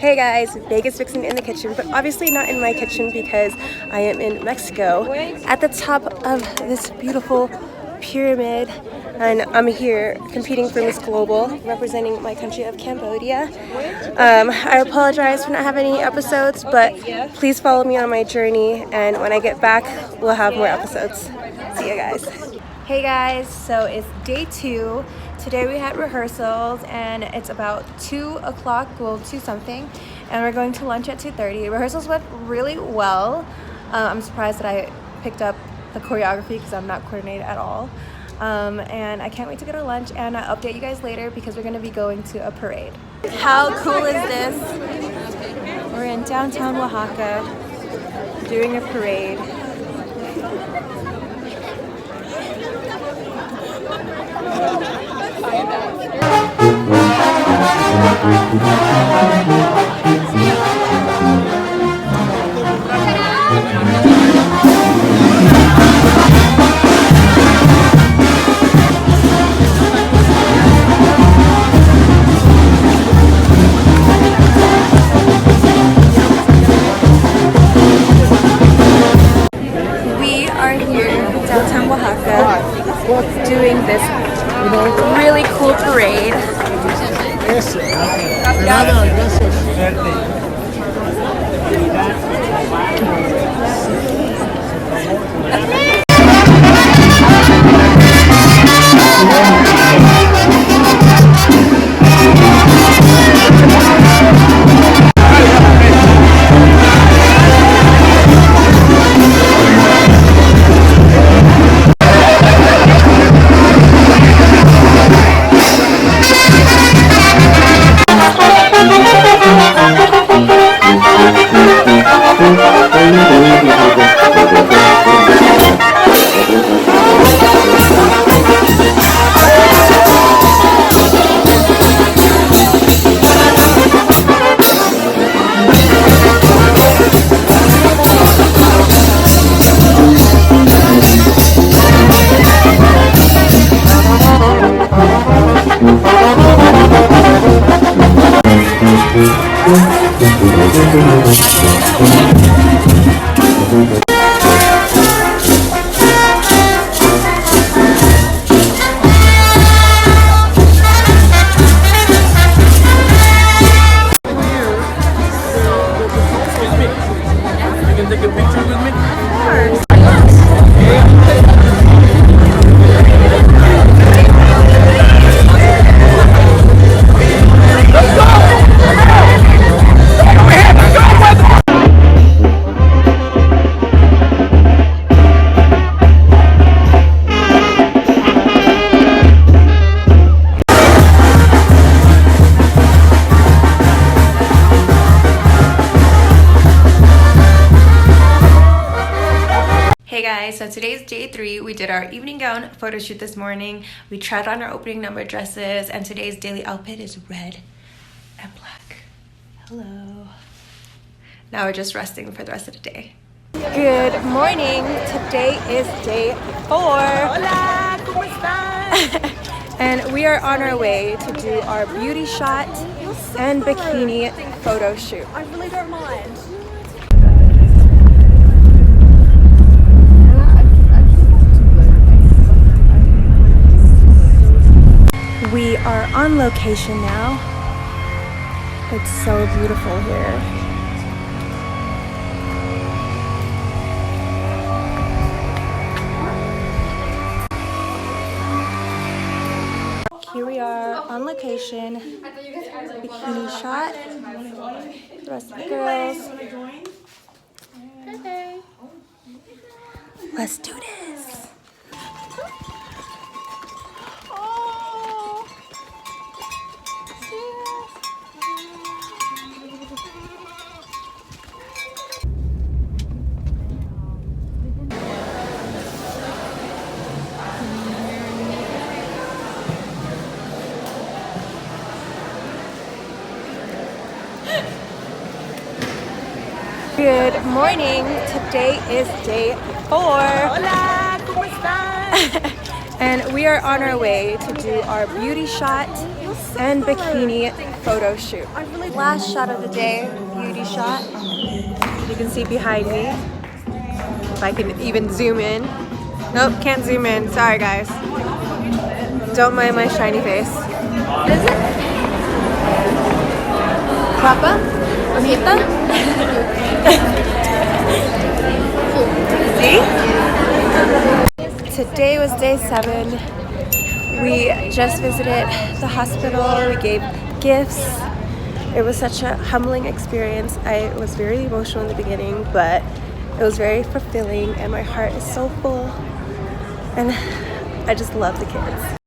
Hey guys, Vegas Vixen in the kitchen, but obviously not in my kitchen because I am in Mexico at the top of this beautiful pyramid, and I'm here competing for Miss Global, representing my country of Cambodia. I apologize for not having any episodes, but please follow me on my journey, and when I get back, we'll have more episodes. See you guys. Hey guys, so it's day 2. Today we had rehearsals and it's about 2 o'clock, well 2 something, and we're going to lunch at 2:30. Rehearsals went really well. I'm surprised that I picked up the choreography because I'm not coordinated at all. And I can't wait to go to lunch, and I'll update you guys later because we're going to be going to a parade. How cool is this? We're in downtown Oaxaca doing a parade. We are here in downtown Oaxaca doing this really cool parade. Hey guys, so today's day 3. We did our evening gown photo shoot this morning. We tried on our opening number dresses, and today's daily outfit is red and black. Hello. Now we're just resting for the rest of the day. Good morning. Today is day 4. Hola, ¿cómo están? And we are on our way to do our beauty shot and bikini photo shoot. I really don't mind. We are on location now. It's so beautiful here. Here we are on location. Bikini shot. The rest of the girls. Okay. Let's do this. Good morning. Today is day 4. Hola, ¿cómo están? And we are on our way to do our beauty shot and bikini photo shoot. Last shot of the day, beauty shot. You can see behind me. If I can even zoom in. Nope, can't zoom in. Sorry guys. Don't mind my shiny face. What is it? Papa? Amita? See? Today was day 7. We just visited the hospital. We gave gifts. It was such a humbling experience. I was very emotional in the beginning, but it was very fulfilling and my heart is so full. And I just love the kids.